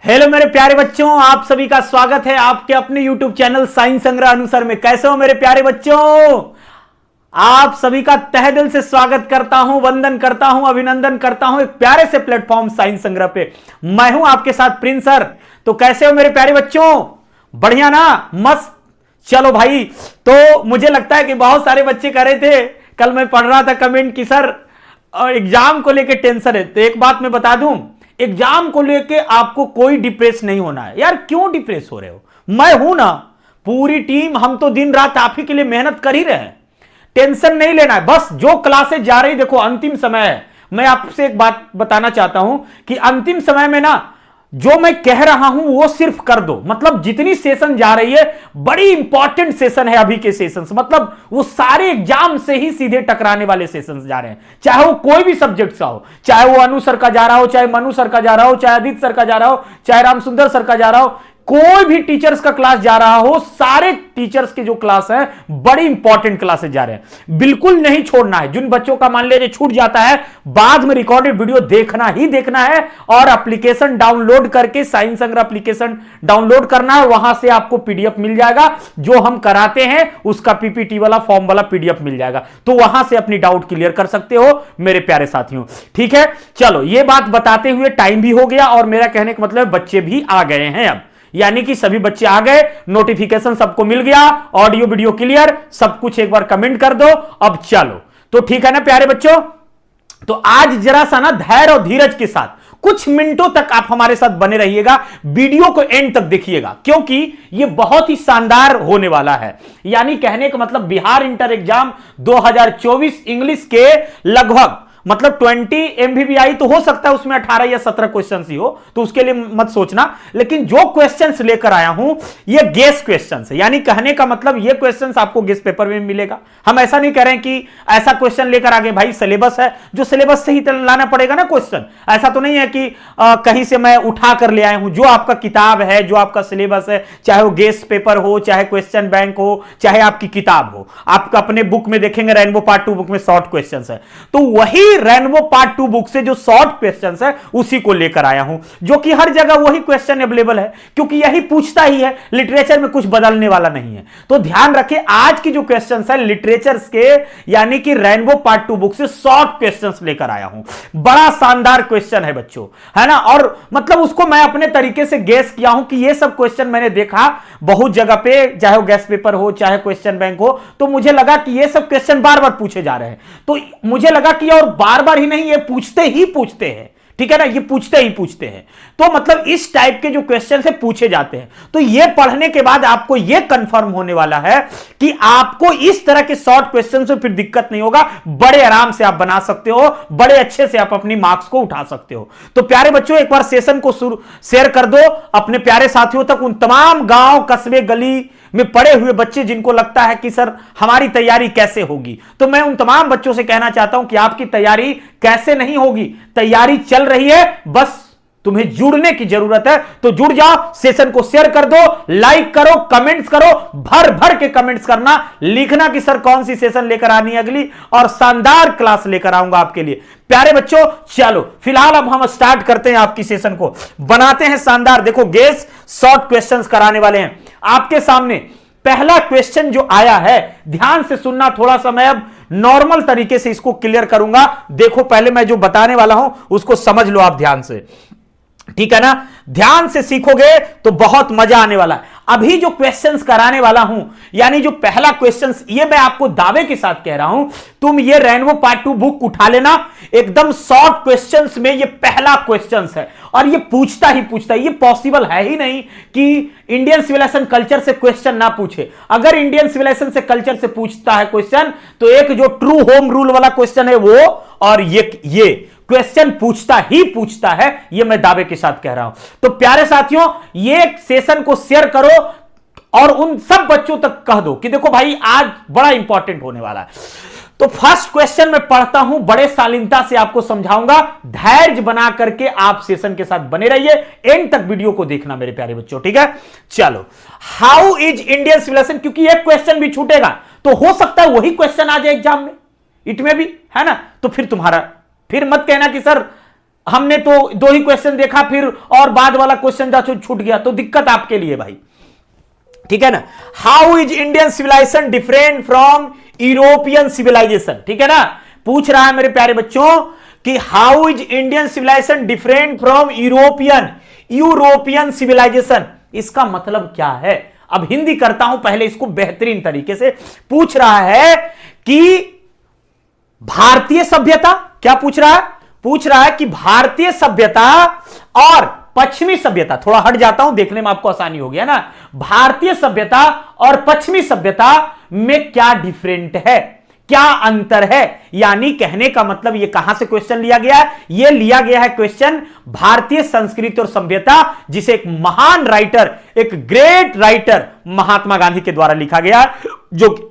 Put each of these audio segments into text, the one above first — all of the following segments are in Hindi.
हेलो मेरे प्यारे बच्चों, आप सभी का स्वागत है आपके अपने यूट्यूब चैनल साइंस संग्रह अनुसार में। कैसे हो मेरे प्यारे बच्चों? आप सभी का तहे दिल से स्वागत करता हूं, वंदन करता हूं, अभिनंदन करता हूं एक प्यारे से प्लेटफॉर्म साइंस संग्रह पे। मैं हूं आपके साथ प्रिंस सर। तो कैसे हो मेरे प्यारे बच्चों? बढ़िया ना? मस्त। चलो भाई, तो मुझे लगता है कि बहुत सारे बच्चे कह रहे थे, कल मैं पढ़ रहा था कमेंट की सर एग्जाम को लेकर टेंशन है। तो एक बात मैं बता दूं, एग्जाम को लेके आपको कोई डिप्रेस नहीं होना है। यार क्यों डिप्रेस हो रहे हो? मैं हूं ना, पूरी टीम, हम तो दिन रात आप ही के लिए मेहनत कर ही रहे हैं। टेंशन नहीं लेना है। बस जो क्लासेस जा रही, देखो अंतिम समय है। मैं आपसे एक बात बताना चाहता हूं कि अंतिम समय में ना जो मैं कह रहा हूं वो सिर्फ कर दो। मतलब जितनी सेशन जा रही है, बड़ी इंपॉर्टेंट सेशन है अभी के सेशंस। मतलब वो सारे एग्जाम से ही सीधे टकराने वाले सेशंस जा रहे हैं, चाहे वो कोई भी सब्जेक्ट का हो, चाहे वो अनु सर का जा रहा हो, चाहे मनु सर का जा रहा हो, चाहे आदित्य सर का जा रहा हो, चाहे रामसुंदर सर का जा रहा हो, कोई भी टीचर्स का क्लास जा रहा हो, सारे टीचर्स के जो क्लास है बड़ी इंपॉर्टेंट क्लासेस जा रहे हैं। बिल्कुल नहीं छोड़ना है। जिन बच्चों का मान लीजिए छूट जाता है, बाद में रिकॉर्डेड वीडियो देखना ही देखना है और एप्लीकेशन डाउनलोड करके साइंस संग्रह एप्लीकेशन डाउनलोड करना है। वहां से आपको पीडीएफ मिल जाएगा, जो हम कराते हैं उसका पीपीटी वाला फॉर्म वाला पीडीएफ मिल जाएगा। तो वहां से अपनी डाउट क्लियर कर सकते हो मेरे प्यारे साथियों। ठीक है, चलो ये बात बताते हुए टाइम भी हो गया और मेरा कहने का मतलब बच्चे भी आ गए हैं अब, यानी कि सभी बच्चे आ गए, नोटिफिकेशन सबको मिल गया, ऑडियो वीडियो क्लियर, सब कुछ एक बार कमेंट कर दो। अब चलो, तो ठीक है ना प्यारे बच्चों? तो आज जरा सा ना धैर्य और धीरज के साथ कुछ मिनटों तक आप हमारे साथ बने रहिएगा, वीडियो को एंड तक देखिएगा, क्योंकि यह बहुत ही शानदार होने वाला है। यानी कहने का मतलब बिहार इंटर एग्जाम 2024 इंग्लिश के लगभग मतलब 20 MVBI तो हो सकता है, उसमें 18 या 17 क्वेश्चंस ही हो, तो उसके लिए मत सोचना। लेकिन जो क्वेश्चंस लेकर आया हूं ये गेस क्वेश्चंस है। यानी कहने का मतलब ये क्वेश्चंस आपको गेस पेपर में मिलेगा। हम ऐसा नहीं कह रहे हैं कि ऐसा क्वेश्चन लेकर आगे, भाई सिलेबस है, जो सिलेबस से ही लाना पड़ेगा ना क्वेश्चन। ऐसा तो नहीं है कि कहीं से मैं उठा कर ले आया हूं। जो आपका किताब है, जो आपका सिलेबस है, चाहे वो गेस पेपर हो, चाहे क्वेश्चन बैंक हो, चाहे आपकी किताब हो, आपका अपने बुक में देखेंगे रेनबो पार्ट 2 बुक में शॉर्ट क्वेश्चंस है, तो वही रेनबो पार्ट 2 बुक से जो शॉर्ट क्वेश्चंस है उसी को लेकर आया हूं, जो कि हर जगह वही क्वेश्चन अवेलेबल है, क्योंकि यही पूछता ही है। लिटरेचर में कुछ बदलने वाला नहीं है। तो ध्यान रखें, आज की जो क्वेश्चंस है लिटरेचर्स के, यानी कि रेनबो पार्ट 2 बुक से शॉर्ट क्वेश्चंस लेकर आया हूं। बड़ा शानदार क्वेश्चन है बच्चों, है ना? और मतलब उसको मैं अपने तरीके से गेस किया हूं कि ये सब क्वेश्चन मैंने देखा बहुत जगह पे, चाहे वो गेस पेपर हो, चाहे क्वेश्चन बैंक हो, तो मुझे लगा कि ये सब क्वेश्चन बार बार पूछे जा रहे हैं। तो मुझे लगा कि और बार बार ही नहीं, ये पूछते ही पूछते हैं। ठीक है ना? ये पूछते ही पूछते हैं। तो मतलब इस टाइप के जो क्वेश्चन से पूछे जाते हैं, तो ये पढ़ने के बाद आपको ये कंफर्म होने वाला है कि आपको इस तरह के शॉर्ट क्वेश्चन से फिर दिक्कत नहीं होगा। बड़े आराम से आप बना सकते हो, बड़े अच्छे से आप अपनी मार्क्स को उठा सकते हो। तो प्यारे बच्चों, एक बार सेशन को शेयर कर दो अपने प्यारे साथियों तक, उन तमाम गांव कस्बे गली में पड़े हुए बच्चे जिनको लगता है कि सर हमारी तैयारी कैसे होगी। तो मैं उन तमाम बच्चों से कहना चाहता हूं कि आपकी तैयारी कैसे नहीं होगी, तैयारी चल रही है, बस तुम्हें जुड़ने की जरूरत है। तो जुड़ जाओ, सेशन को शेयर कर दो, लाइक करो, कमेंट्स करो, भर भर के कमेंट्स करना, लिखना कि सर कौन सी सेशन लेकर आनी है अगली, और शानदार क्लास लेकर आऊंगा आपके लिए। प्यारे बच्चों चलो फिलहाल अब हम स्टार्ट करते हैं, आपकी सेशन को बनाते हैं शानदार। देखो गेस शॉर्ट क्वेश्चंस कराने वाले हैं आपके सामने। पहला क्वेश्चन जो आया है, ध्यान से सुनना, थोड़ा सा मैं अब नॉर्मल तरीके से इसको क्लियर करूंगा। देखो पहले मैं जो बताने वाला हूं उसको समझ लो आप ध्यान से, ठीक है ना? ध्यान से सीखोगे तो बहुत मजा आने वाला है। अभी जो क्वेश्चंस कराने वाला हूं, यानी जो पहला क्वेश्चंस, ये मैं आपको दावे के साथ कह रहा हूं, तुम ये रेनबो पार्ट 2 बुक उठा लेना, एकदम शॉर्ट क्वेश्चंस में ये पहला क्वेश्चंस है और ये पूछता ही पूछता है। ये पॉसिबल है ही नहीं कि इंडियन सिविलाइजेशन कल्चर से क्वेश्चन ना पूछे। अगर इंडियन सिविलाइजेशन से कल्चर से पूछता है क्वेश्चन, तो एक जो ट्रू होम रूल वाला क्वेश्चन है वो, और ये क्वेश्चन पूछता ही पूछता है, ये मैं दावे के साथ कह रहा हूं। तो प्यारे साथियों, ये सेशन को शेयर करो और उन सब बच्चों तक कह दो कि देखो भाई आज बड़ा इंपॉर्टेंट होने वाला है। तो फर्स्ट क्वेश्चन मैं पढ़ता हूं, बड़े शालीनता से आपको समझाऊंगा, धैर्य बना करके आप सेशन के साथ बने रहिए, एंड तक वीडियो को देखना मेरे प्यारे बच्चों। ठीक है, चलो, हाउ इज इंडियन सिविलाइजेशन, क्योंकि एक क्वेश्चन भी छूटेगा तो हो सकता है वही क्वेश्चन आ जाए एग्जाम में, इट में भी, है ना? तो फिर तुम्हारा, फिर मत कहना कि सर हमने तो 2 ही क्वेश्चन देखा, फिर और बाद वाला क्वेश्चन छूट गया, तो दिक्कत आपके लिए भाई, ठीक है ना। How is Indian civilization different from European civilization, ठीक है ना। पूछ रहा है मेरे प्यारे बच्चों कि how is Indian civilization different from European civilization, इसका मतलब क्या है। अब हिंदी करता हूं पहले इसको बेहतरीन तरीके से। पूछ रहा है कि भारतीय सभ्यता, क्या पूछ रहा है, पूछ रहा है कि भारतीय सभ्यता और पश्चिमी सभ्यता, थोड़ा हट जाता हूं देखने में आपको आसानी हो गया ना, भारतीय सभ्यता और पश्चिमी सभ्यता में क्या डिफरेंट है, क्या अंतर है। यानी कहने का मतलब ये कहां से क्वेश्चन लिया गया है, ये लिया गया है क्वेश्चन भारतीय संस्कृति और सभ्यता, जिसे एक महान राइटर, एक ग्रेट राइटर महात्मा गांधी के द्वारा लिखा गया, जो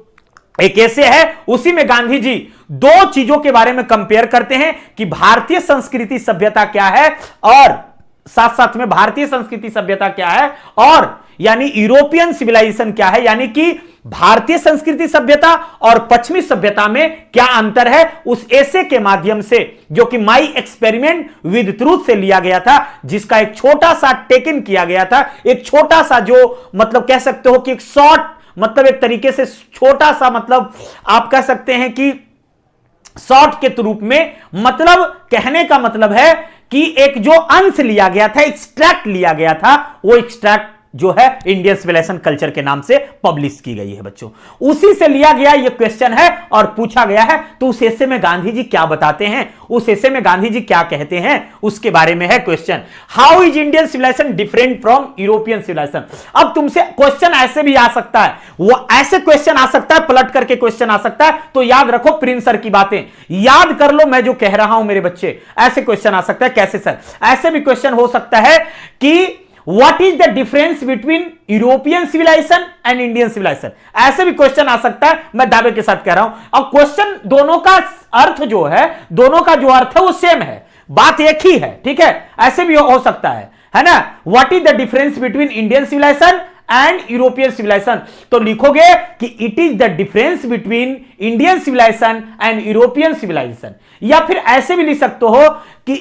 एक ऐसे है, उसी में गांधी जी 2 चीजों के बारे में कंपेयर करते हैं कि भारतीय संस्कृति सभ्यता क्या है और साथ साथ में भारतीय संस्कृति सभ्यता क्या है और यानी यूरोपियन सिविलाइजेशन क्या है, यानी कि भारतीय संस्कृति सभ्यता और पश्चिमी सभ्यता में क्या अंतर है। उस ऐसे के माध्यम से, जो कि माई एक्सपेरिमेंट विद ट्रूथ से लिया गया था, जिसका एक छोटा सा टेकन किया गया था, एक छोटा सा जो मतलब कह सकते हो कि एक शॉर्ट, मतलब एक तरीके से छोटा सा, मतलब आप कह सकते हैं कि शॉर्ट के रूप में, मतलब कहने का मतलब है कि एक जो अंश लिया गया था, एक्सट्रैक्ट लिया गया था, वो एक्सट्रैक्ट जो है इंडियन सिविलाइजेशन कल्चर के नाम से पब्लिश की गई है बच्चों, उसी से लिया गया ये क्वेश्चन है और पूछा गया है। तो उस ऐसे में गांधी जी क्या बताते हैं, उस ऐसे में गांधी जी क्या कहते हैं, उसके बारे में है question. How is Indian civilization different from European civilization. अब तुमसे क्वेश्चन ऐसे भी आ सकता है, वो ऐसे क्वेश्चन आ सकता है, पलट करके क्वेश्चन आ सकता है, तो याद रखो प्रिंस सर की बातें याद कर लो, मैं जो कह रहा हूं मेरे बच्चे, ऐसे क्वेश्चन आ सकता है। कैसे सर, ऐसे भी क्वेश्चन हो सकता है कि What is the difference between European civilization and Indian civilization? ऐसे भी क्वेश्चन आ सकता है, मैं दावे के साथ कह रहा हूं। अब क्वेश्चन दोनों का अर्थ जो है, दोनों का जो अर्थ है वो सेम है, बात एक ही है, ठीक है। ऐसे भी हो सकता है ना। What is the difference between Indian civilization and European civilization? तो लिखोगे कि it is the difference between Indian civilization and European civilization, या फिर ऐसे भी लिख सकते हो कि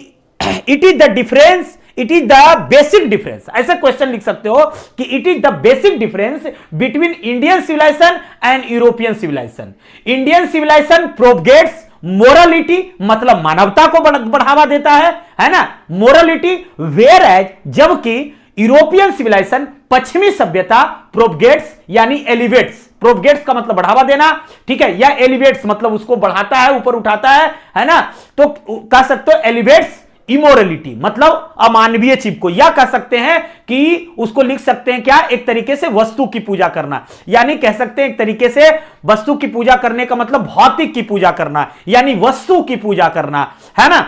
it is the difference, it is the basic difference, ऐसे क्वेश्चन लिख सकते हो कि it is the basic difference between Indian civilisation and European civilisation. Indian civilisation propagates morality, मतलब मानवता को बढ़ावा देता है ना, मोरालिटी, वेयर एज, जबकि यूरोपियन सिविलाइजेशन, पश्चिमी सभ्यता, प्रोपगेट्स यानी एलिवेट्स, प्रोपगेट्स का मतलब बढ़ावा देना, ठीक है, या एलिवेट्स मतलब उसको बढ़ाता है, ऊपर उठाता है ना, तो कह सकते हो एलिवेट्स इमोरलिटी, मतलब अमानवीय चीज को, या कह सकते हैं कि उसको लिख सकते हैं क्या, एक तरीके से वस्तु की पूजा करना, यानी कह सकते हैं एक तरीके से वस्तु की पूजा करने का मतलब भौतिक की पूजा करना, यानी वस्तु की पूजा करना, है ना,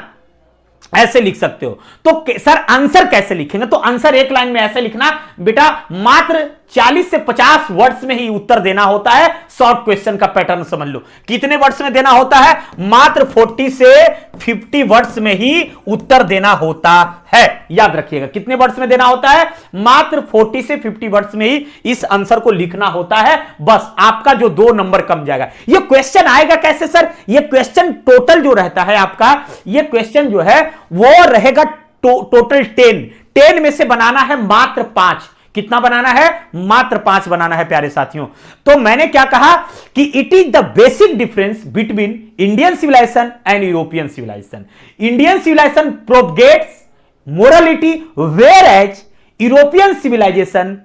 ऐसे लिख सकते हो। तो सर आंसर कैसे लिखेंगे, तो आंसर एक लाइन में ऐसे लिखना बेटा, मात्र 40 से 50 वर्ड्स में ही उत्तर देना होता है। शॉर्ट क्वेश्चन का पैटर्न समझ लो, कितने वर्ड्स में देना होता है, मात्र 40 से 50 वर्ड्स में ही उत्तर देना होता है। याद रखिएगा कितने वर्ड्स में देना होता है, मात्र 40 से 50 वर्ड्स में ही इस आंसर को लिखना होता है। बस आपका जो 2 नंबर कम जाएगा। ये क्वेश्चन आएगा कैसे सर, ये क्वेश्चन टोटल जो रहता है आपका, ये क्वेश्चन जो है वो रहेगा टोटल 10 में से बनाना है मात्र 5। कितना बनाना है, मात्र 5 बनाना है प्यारे साथियों। तो मैंने क्या कहा कि it is the basic difference between Indian civilisation and European civilisation. Indian civilisation propagates morality, whereas European civilisation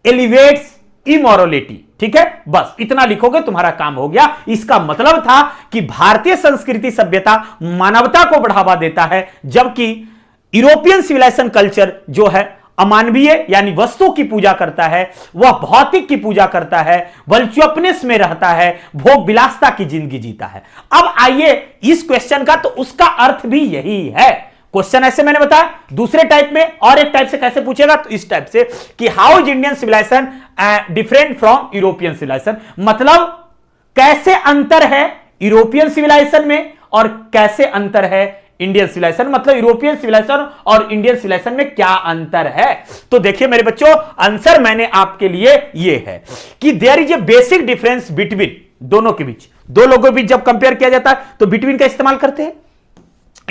elevates immorality. ठीक है, बस इतना लिखोगे तुम्हारा काम हो गया। इसका मतलब था कि भारतीय संस्कृति सभ्यता मानवता को बढ़ावा देता है, जबकि यूरोपियन सिविलाइजेशन कल्चर जो है अमानवीय यानी वस्तु की पूजा करता है, वह भौतिक की पूजा करता है, वल्चुअपनेस में रहता है, भोग विलासता की जिंदगी जीता है। अब आइए इस क्वेश्चन का, तो उसका अर्थ भी यही है। क्वेश्चन ऐसे मैंने बताया, दूसरे टाइप में और एक टाइप से कैसे पूछेगा, तो इस टाइप से कि how is Indian civilization different from European civilization, मतलब कैसे अंतर है यूरोपियन सिविलाइजेशन में और कैसे अंतर है इंडियन सिविलाइजेशन, मतलब यूरोपियन सिविलाइजेशन और इंडियन सिविलाइजेशन में क्या अंतर है। तो देखिए मेरे बच्चों, आंसर मैंने आपके लिए ये है कि there is a basic difference between, दोनों के बीच, दो लोगों के बीच जब कंपेयर किया जाता है तो बिटवीन का इस्तेमाल करते हैं।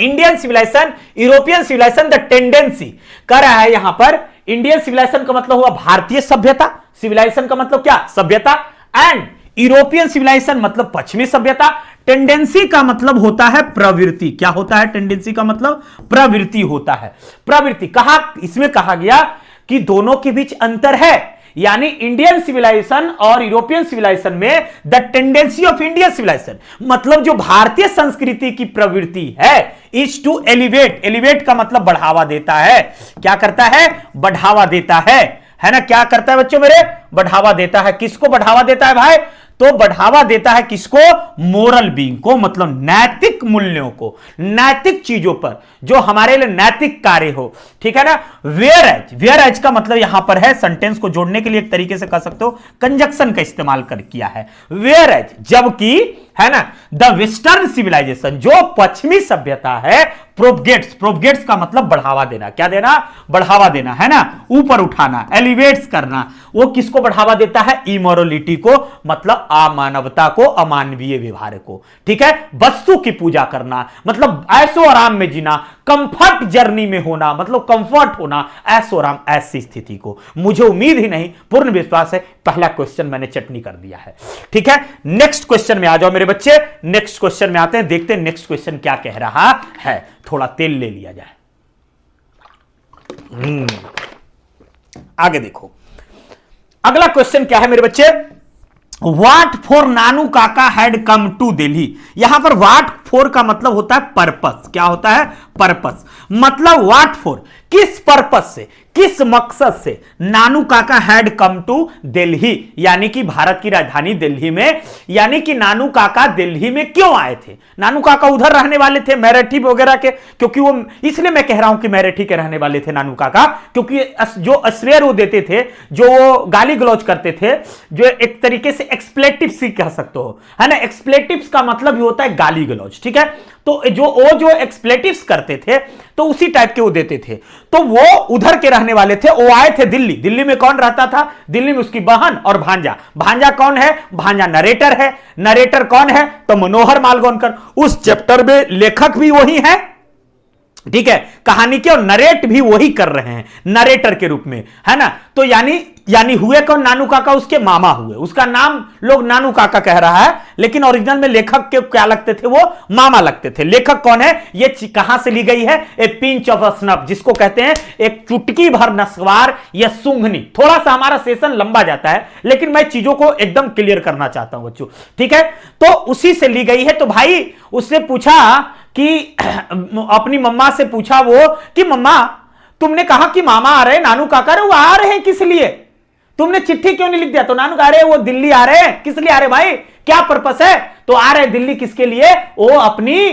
Indian civilisation, European civilisation, the tendency कर रहा है यहां पर। इंडियन सिविलाइजेशन का मतलब हुआ भारतीय सभ्यता, सिविलाइजेशन का मतलब क्या, सभ्यता, एंड यूरोपियन सिविलाइजेशन मतलब पश्चिमी सभ्यता। टेंडेंसी का मतलब होता है प्रवृत्ति। क्या होता है टेंडेंसी का मतलब, प्रवृत्ति होता है। प्रवृत्ति कहा, इसमें कहा गया कि दोनों के बीच अंतर है, यानी इंडियन सिविलाइजेशन और यूरोपियन सिविलाइजेशन में the tendency of Indian civilisation मतलब जो भारतीय संस्कृति की प्रवृत्ति है इज टू एलिवेट। एलिवेट का मतलब बढ़ावा देता है। क्या करता है, बढ़ावा देता है ना। क्या करता है बच्चों मेरे, बढ़ावा देता है। किसको बढ़ावा देता है भाई, तो बढ़ावा देता है किसको, मोरल बीइंग को, मतलब नैतिक मूल्यों को, नैतिक चीजों पर जो हमारे लिए नैतिक कार्य हो, ठीक है ना। वेयर एज, वेयर एज का मतलब यहां पर है, सेंटेंस को जोड़ने के लिए एक तरीके से कह सकते हो कंजक्शन का इस्तेमाल कर किया है, वेयर एज, जबकि है ना द वेस्टर्न सिविलाइजेशन जो पश्चिमी सभ्यता है, प्रोपगेट्स, प्रोपगेट्स का मतलब बढ़ावा देना। क्या देना, बढ़ावा देना, है ना, ऊपर उठाना, एलिवेट्स करना। वो किसको बढ़ावा देता है, इमोरलिटी को, मतलब अमानवता को, अमानवीय व्यवहार को, ठीक है। वस्तु की पूजा करना मतलब ऐशो आराम में जीना, कंफर्ट जर्नी में होना मतलब कंफर्ट होना, ऐशो आराम ऐसी स्थिति को। मुझे उम्मीद ही नहीं, पूर्ण विश्वास है पहला क्वेश्चन मैंने चटनी कर दिया है, ठीक है। नेक्स्ट क्वेश्चन में आ जाओ मेरे बच्चे, नेक्स्ट क्वेश्चन में आते हैं, देखते हैं नेक्स्ट क्वेश्चन क्या कह रहा है। थोड़ा तेल ले लिया जाए। आगे देखो अगला क्वेश्चन क्या है मेरे बच्चे, व्हाट फॉर नानू काका हैड कम टू दिल्ली। यहां पर व्हाट फॉर का मतलब होता है पर्पस। क्या होता है, पर्पस, मतलब व्हाट फॉर, किस पर्पस से, किस मकसद से नानू काका हैड कम टू दिल्ली, यानी कि भारत की राजधानी दिल्ली में, यानी कि नानू काका दिल्ली में क्यों आए थे। नानू काका उधर रहने वाले थे मेरठी वगैरह के, क्योंकि वो, इसलिए मैं कह रहा हूं कि मेरठी के रहने वाले थे नानू काका, क्योंकि जो श्रेय वो देते थे, जो वो गाली गलौज करते थे, जो एक तरीके से एक्सप्लेटिव्स कह सकते हो, है ना। एक्सप्लेटिव्स का मतलब ही होता है गाली गलौज, ठीक है। तो जो एक्सप्लेटिव्स करते थे तो उसी टाइप के वो देते थे, तो वो उधर के रहने वाले थे, वो आए थे दिल्ली। दिल्ली में कौन रहता था, दिल्ली में उसकी बहन और भांजा। भांजा कौन है, भांजा नरेटर है। नरेटर कौन है, तो मनोहर मालगोनकर। उस चैप्टर में लेखक भी वही है, ठीक है, कहानी के और नरेट भी वही कर रहे हैं नरेटर के रूप में, है ना। तो यानी हुए कौन, नानू काका उसके मामा हुए। उसका नाम लोग नानू काका कह रहा है, लेकिन ओरिजिनल में लेखक के क्या लगते थे, वो मामा लगते थे। लेखक कौन है, ये कहां से ली गई है, ए पिंच ऑफ स्नफ, जिसको कहते हैं एक चुटकी भर नस्वार या सूंघनी। थोड़ा सा हमारा सेशन लंबा जाता है, लेकिन मैं चीजों को एकदम क्लियर करना चाहता हूं बच्चों, ठीक है। तो उसी से ली गई है। तो भाई उससे पूछा कि अपनी मम्मा से पूछा वो कि मम्मा तुमने कहा कि मामा आ रहे हैं, नानू काका रहे, वो आ रहे हैं किस लिए, तुमने चिट्ठी क्यों नहीं लिख दिया। तो नानू कह रहे वो दिल्ली आ रहे हैं, किस लिए आ रहे भाई, क्या पर्पस है। तो आ रहे दिल्ली किसके लिए, वो अपनी,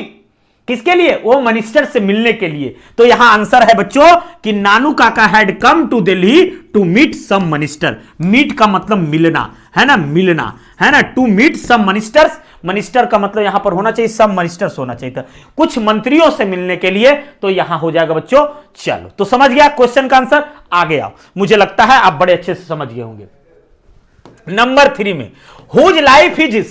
किसके लिए, वो मिनिस्टर से मिलने के लिए। तो यहां आंसर है बच्चों कि नानू काका had come to Delhi to meet some minister. Meet का मतलब मिलना, है ना, मिलना, है ना, to meet some ministers. Minister का मतलब यहां पर होना चाहिए सब मिनिस्टर्स होना चाहिए था, कुछ मंत्रियों से मिलने के लिए। तो यहां हो जाएगा बच्चों। चलो तो समझ गया क्वेश्चन का आंसर। आगे आओ, मुझे लगता है आप बड़े अच्छे से समझ गए होंगे। नंबर 3 में, whose life is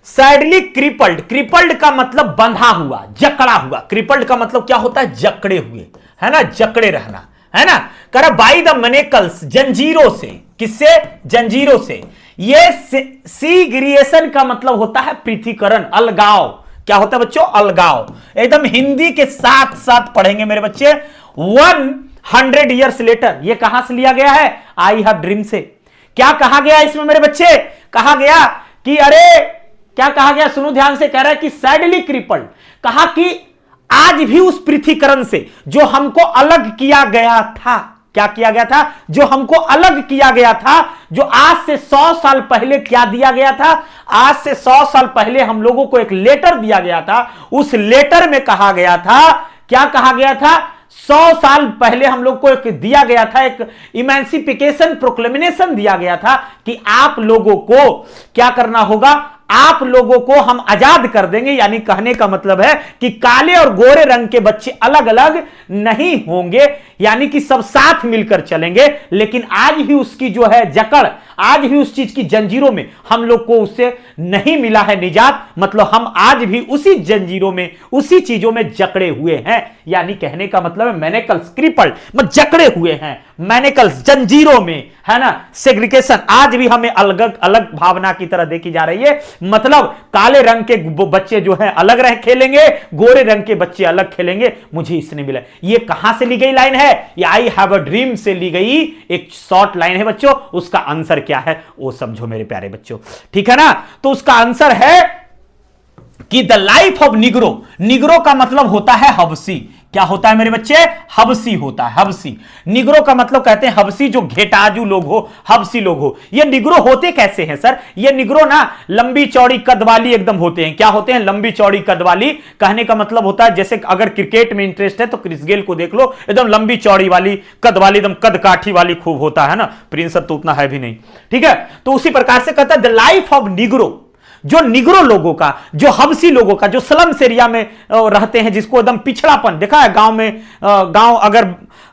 sadly crippled. Crippled का मतलब बंधा हुआ, जकड़ा हुआ। क्रिपल्ड का मतलब क्या होता है, जकड़े हुए, है ना, जकड़े रहना, है ना। करा बाई द मैनेकल्स, जंजीरों से। किससे, जंजीरों से। ये सीग्रिएशन का मतलब होता है पृथ्वीकरण, अलगाव। क्या होता है बच्चों, अलगाव। एकदम हिंदी के साथ साथ पढ़ेंगे मेरे बच्चे। 100 ईयर्स लेटर, ये कहां से लिया गया है, आई हैव ड्रीम से। क्या कहा गया इसमें मेरे बच्चे, कहा गया कि अरे क्या कहा गया, सुनो ध्यान से, कह रहा है कि सैडली क्रिपल्ड, कहा कि आज भी उस पृथ्वीकरण से जो हमको अलग किया गया था, क्या किया गया था, जो हमको अलग किया गया था, जो आज से 100 साल पहले क्या दिया गया था, आज से 100 साल पहले हम लोगों को एक लेटर दिया गया था। उस लेटर में कहा गया था, क्या कहा गया था, 100 साल पहले हम लोग को एक दिया गया था, एक इमेंसिफिकेशन प्रोक्लेमिनेशन दिया गया था कि आप लोगों को क्या करना होगा, आप लोगों को हम आजाद कर देंगे। यानी कहने का मतलब है कि काले और गोरे रंग के बच्चे अलग अलग नहीं होंगे, यानी कि सब साथ मिलकर चलेंगे। लेकिन आज भी उसकी जो है जकड़, आज भी उस चीज की जंजीरों में हम लोग को उससे नहीं मिला है निजात। मतलब हम आज भी उसी जंजीरों में, उसी चीजों में जकड़े हुए हैं। यानी कहने का मतलब है मैनेकल्स, क्रिपल्ड, मतलब जकड़े हुए हैं मैनेकल्स, जंजीरों में, है ना। सेग्रीगेशन आज भी हमें अलग अलग भावना की तरह देखी जा रही है। मतलब काले रंग के बच्चे जो है अलग रह खेलेंगे, गोरे रंग के बच्चे अलग खेलेंगे। मुझे इसने मिला। ये कहां से ली गई लाइन है? ये आई हैव अ ड्रीम से ली गई एक शॉर्ट लाइन है बच्चों। उसका आंसर क्या है वो समझो मेरे प्यारे बच्चों, ठीक है ना। तो उसका आंसर है कि the life of Negro, Negro का मतलब होता है हबसी। क्या होता है मेरे बच्चे? हबसी होता है, हबसी। निग्रो का मतलब कहते हैं हबसी, जो घेटाजू लोग हो, हबसी लोग हो। ये निग्रो होते कैसे हैं सर? ये निग्रो ना लंबी चौड़ी कद वाली एकदम होते हैं। क्या होते हैं? लंबी चौड़ी कद वाली। कहने का मतलब होता है जैसे अगर क्रिकेट में इंटरेस्ट है तो क्रिस गेल को देख लो, एकदम लंबी चौड़ी वाली, कद वाली, एकदम कद काठी वाली खूब होता है ना। प्रिंस तो उतना है भी नहीं, ठीक है। तो उसी प्रकार से कहता है द लाइफ ऑफ निग्रो, जो निग्रो लोगों का, जो हबसी लोगों का, जो स्लम्स एरिया में रहते हैं, जिसको एकदम पिछड़ापन देखा है गांव में, गांव अगर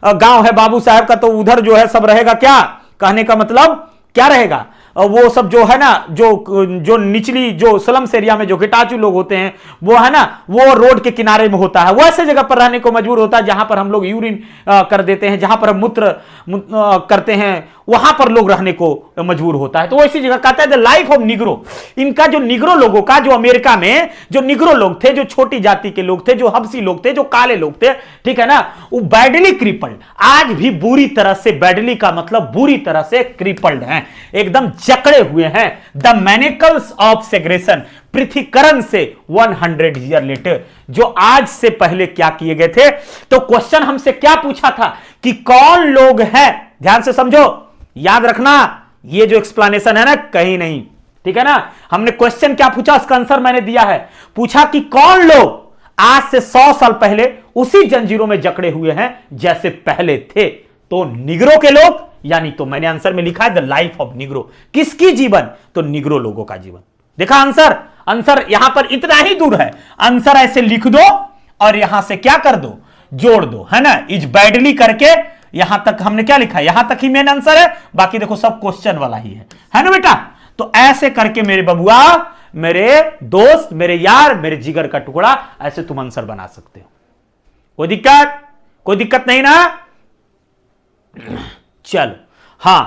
गांव है बाबू साहब का तो उधर जो है सब रहेगा क्या? कहने का मतलब क्या रहेगा? वो सब जो है ना, जो निचली, जो स्लम्स एरिया में जो गिटाचू लोग होते हैं वो है ना, वो रोड के किनारे में होता है। वो ऐसे जगह पर रहने को मजबूर होता है जहां पर हम लोग यूरिन कर देते हैं, जहां पर हम मूत्र करते हैं, वहां पर लोग रहने को मजबूर होता है। तो ऐसी जगह कहता है द लाइफ ऑफ निग्रो। इनका जो निग्रो लोगों का, जो अमेरिका में जो निग्रो लोग थे, जो छोटी जाति के लोग थे, जो हबसी लोग थे, जो काले लोग थे, ठीक है ना, वो बैडली क्रिपल्ड, आज भी बुरी तरह से, बैडली का मतलब बुरी तरह से क्रिपल्ड हैं, एकदम जकड़े हुए हैं। द मैनेकल्स ऑफ सेग्रेशन, पृथ्वीकरण से 100 ईयर लेटर, जो आज से पहले क्या किए गए थे। तो क्वेश्चन हमसे क्या पूछा था कि कौन लोग हैं? ध्यान से समझो, याद रखना, ये जो एक्सप्लेनेशन है ना कहीं नहीं, ठीक है ना। हमने क्वेश्चन क्या पूछा, उसका आंसर मैंने दिया है। पूछा कि कौन लोग आज से 100 साल पहले उसी जंजीरों में जकड़े हुए हैं जैसे पहले थे। तो निग्रो के लोग, यानी तो मैंने आंसर में लिखा है द लाइफ ऑफ निग्रो। किसकी जीवन? तो निग्रो लोगों का जीवन। देखा आंसर? आंसर यहां पर इतना ही दूर है। आंसर ऐसे लिख दो और यहां से क्या कर दो, जोड़ दो, है ना। इज बैडली करके यहां तक हमने क्या लिखा है, यहां तक ही मेन आंसर है, बाकी देखो सब क्वेश्चन वाला ही है ना बेटा। तो ऐसे करके मेरे बबुआ, मेरे दोस्त, मेरे यार, मेरे जिगर का टुकड़ा, ऐसे तुम आंसर बना सकते हो। कोई दिक्कत? कोई दिक्कत नहीं ना? चलो, हां,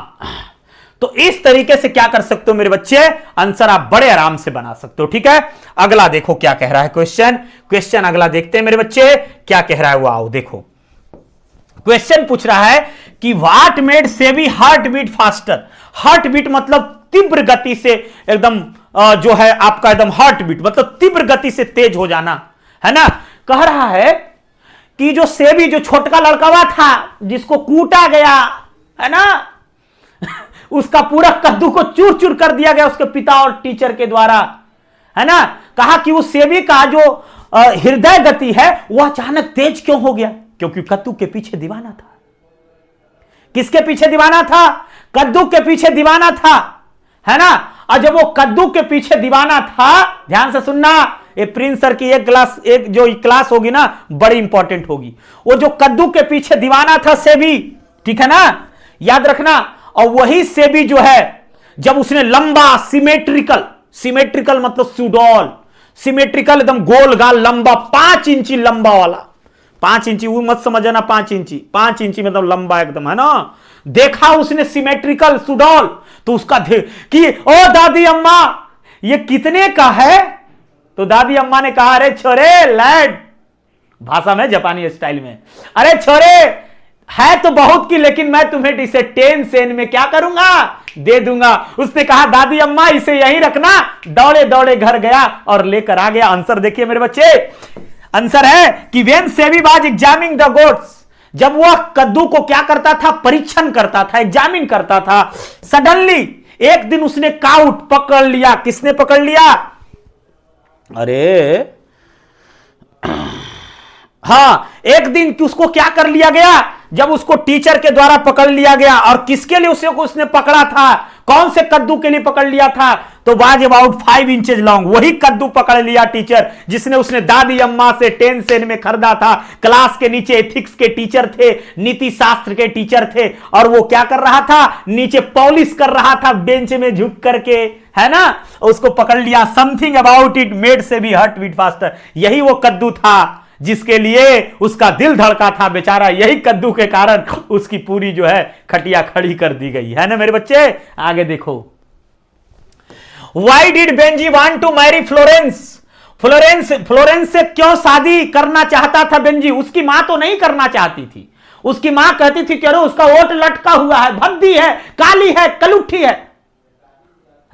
तो इस तरीके से क्या कर सकते हो मेरे बच्चे, आंसर आप बड़े आराम से बना सकते हो, ठीक है। अगला देखो क्या कह रहा है क्वेश्चन अगला देखते हैं मेरे बच्चे क्या कह रहा है। वो आओ देखो, क्वेश्चन पूछ रहा है कि what made Sebi heart beat faster. Heart beat मतलब तीव्र गति से एकदम जो है आपका एकदम हार्ट बीट मतलब तीव्र गति से तेज हो जाना, है ना। कह रहा है कि जो सेबी, जो छोटका लड़का था जिसको कूटा गया, है ना, उसका पूरा कद्दू को चूर चूर कर दिया गया उसके पिता और टीचर के द्वारा, है ना। कहा कि उस सेबी का जो हृदय गति है वह अचानक तेज क्यों हो गया? क्योंकि कद्दू के पीछे दीवाना था। किसके पीछे दीवाना था? कद्दू के पीछे दीवाना था, है ना। और जब वो कद्दू के पीछे दीवाना था, ध्यान से सुनना, ये प्रिंस सर की एक जो क्लास होगी ना बड़ी इंपॉर्टेंट होगी। वो जो कद्दू के पीछे दीवाना था सेबी, ठीक है ना, याद रखना। और वही सेबी जो है, जब उसने लंबा सिमेट्रिकल मतलब सुडौल, सिमेट्रिकल एकदम गोल गाल लंबा 5 इंची लंबा वाला, 5 इंची वो मत समझना, 5 इंची मतलब लंबा एकदम, है ना। देखा उसने सिमेट्रिकल सुडौल, तो उसका कि ओ दादी अम्मा ये कितने का है? तो दादी अम्मा ने कहा अरे छोरे, लैड भाषा में, जापानी स्टाइल में, अरे छोरे है तो बहुत की, लेकिन मैं तुम्हें इसे 10 सेन में क्या करूंगा, दे दूंगा। उसने कहा दादी अम्मा इसे यहीं रखना। दौड़े दौड़े घर गया और लेकर आ गया। आंसर देखिए मेरे बच्चे, आंसर है कि when SEBI was examining the goats, जब वह कद्दू को क्या करता था, परीक्षण करता था, एग्जामिन करता था, सडनली एक दिन उसने काउट पकड़ लिया। किसने पकड़ लिया? अरे हां, एक दिन उसको क्या कर लिया गया, जब उसको टीचर के द्वारा पकड़ लिया गया। और किसके लिए उसने पकड़ा था? कौन से कद्दू के लिए पकड़ लिया था? तो वाज अबाउट 5 इंचेज लॉन्ग। वही कद्दू पकड़ लिया टीचर जिसने उसने दादी अम्मा से 10 सेंट में खरीदा था। क्लास के नीचे एथिक्स के टीचर थे, नीति शास्त्र के टीचर थे, और वो क्या कर रहा था, नीचे पॉलिश कर रहा था बेंच में झुक करके, है ना। उसको पकड़ लिया। समथिंग अबाउट इट मेड से भी हार्ट बीट फास्टर। यही वो कद्दू था जिसके लिए उसका दिल धड़का था बेचारा। यही कद्दू के कारण उसकी पूरी जो है खटिया खड़ी कर दी गई, है ना मेरे बच्चे। आगे देखो, why did Benjy want to marry Florence. Florence से क्यों शादी करना चाहता था बेंजी। उसकी मां तो नहीं करना चाहती थी। उसकी मां कहती थी कि अरे उसका ओट लटका हुआ है, भद्दी है, काली है, कलुट्ठी है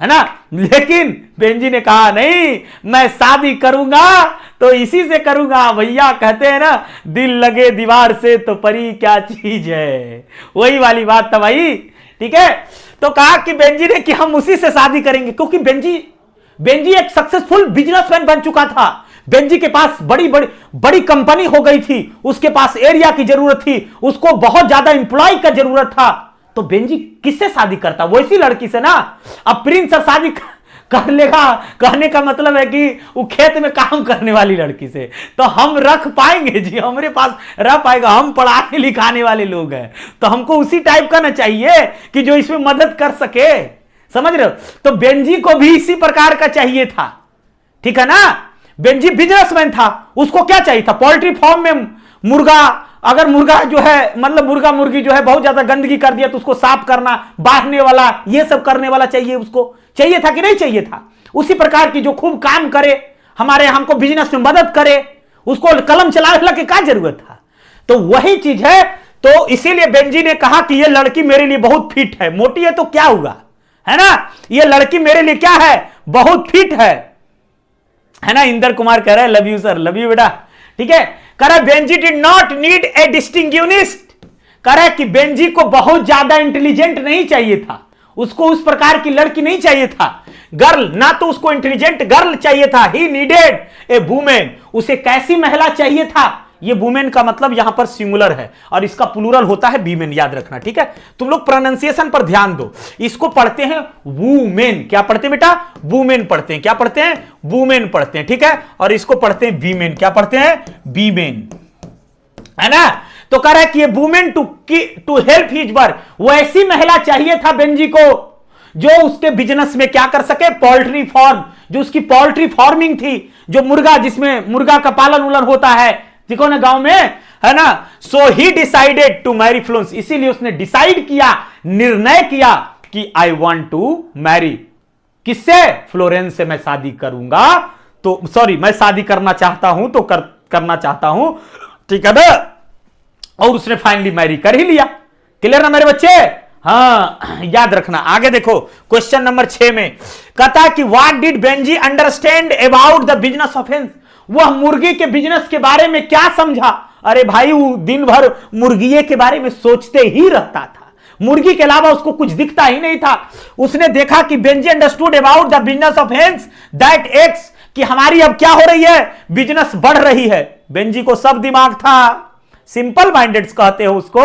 ना। लेकिन बेंजी ने कहा नहीं, मैं शादी करूंगा तो इसी से करूंगा। भैया कहते हैं ना, दिल लगे दीवार से तो परी क्या चीज है, वही वाली बात था भाई। ठीक है, तो कहा कि बेंजी ने कि हम उसी से शादी करेंगे, क्योंकि बेंजी एक सक्सेसफुल बिजनेसमैन बन चुका था। बेंजी के पास बड़ी कंपनी हो गई थी, उसके पास एरिया की जरूरत थी, उसको बहुत ज्यादा इंप्लॉय का जरूरत था। तो बेंजी किससे शादी करता, वैसी लड़की से ना। अब प्रिंस अब शादी कर लेगा, कहने का मतलब है कि वो खेत में काम करने वाली लड़की से तो हम रख पाएंगे जी, हमारे पास रह पाएगा। हम पढ़ाने लिखाने वाले लोग हैं, तो हमको उसी टाइप का ना चाहिए कि जो इसमें मदद कर सके, समझ रहे हो। तो बेंजी को भी इसी प्रकार का चाहिए था, ठीक है ना। बेंजी बिजनेसमैन था, उसको क्या चाहिए था, पोल्ट्री फार्म में मुर्गा, अगर मुर्गा जो है मतलब मुर्गा मुर्गी जो है बहुत ज्यादा गंदगी कर दिया तो उसको साफ करना, बांटने वाला, ये सब करने वाला चाहिए, उसको चाहिए था कि नहीं चाहिए था। उसी प्रकार की जो खूब काम करे, हमारे हमको बिजनेस में मदद करे, उसको कलम चलाने की क्या जरूरत था। तो वही चीज है। तो इसीलिए बेंजी ने कहा कि ये लड़की मेरे लिए बहुत फिट है। मोटी है तो क्या हुआ, है ना, ये लड़की मेरे लिए क्या है, बहुत फिट है ना। इंदर कुमार कह रहा है love you sir, love you बेटा। ठीक है, कह रहा Benji did not need a distinguished. कह रहा कि बेंजी को बहुत ज्यादा इंटेलिजेंट नहीं चाहिए था, उसको उस प्रकार की लड़की नहीं चाहिए था, गर्ल, ना तो उसको इंटेलिजेंट गर्ल चाहिए था। He needed A women. उसे कैसी महिला चाहिए था। ये वुमेन का मतलब यहां पर सिंगुलर है और इसका प्लूरल होता है वीमेन, याद रखना, ठीक है। तुम लोग प्रोनाउंसिएशन पर ध्यान दो। इसको पढ़ते हैं वुमेन, क्या पढ़ते हैं बेटा, वुमेन पढ़ते हैं, क्या पढ़ते हैं, वुमेन पढ़ते हैं, ठीक है। और इसको पढ़ते हैं वीमेन, क्या पढ़ते हैं, वीमेन, है ना। तो कह रहा है कि ये women to help his work. वो ऐसी महिला चाहिए था बेंजी को जो उसके बिजनेस में क्या कर सके, पोल्ट्री फार्म, जो उसकी पोल्ट्री फार्मिंग थी, जो मुर्गा, जिसमें मुर्गा का पालन उलन होता है, देखो ना गांव में, है ना। So he decided to marry Florence. इसीलिए उसने डिसाइड किया, निर्णय किया कि आई वांट टू मैरी, किससे, फ्लोरेंस से मैं शादी करूंगा। तो सॉरी, मैं शादी करना चाहता हूं तो करना चाहता हूं, ठीक है ना। और उसने फाइनली मैरी कर ही लिया। क्लियर ना मेरे बच्चे। हाँ, याद रखना। आगे देखो क्वेश्चन नंबर 6 में कहता कि what did Benji understand about the business offence. वह मुर्गी के बिजनेस के बारे में क्या समझा। अरे भाई, वो दिन भर मुर्गिये के बारे में सोचते ही रहता था, मुर्गी के अलावा उसको कुछ दिखता ही नहीं था। उसने देखा कि Benjy understood about the business of hens that eggs, कि हमारी अब क्या हो रही है, बिजनेस बढ़ रही है। बेंजी को सब दिमाग था, सिंपल माइंडेड कहते हो उसको,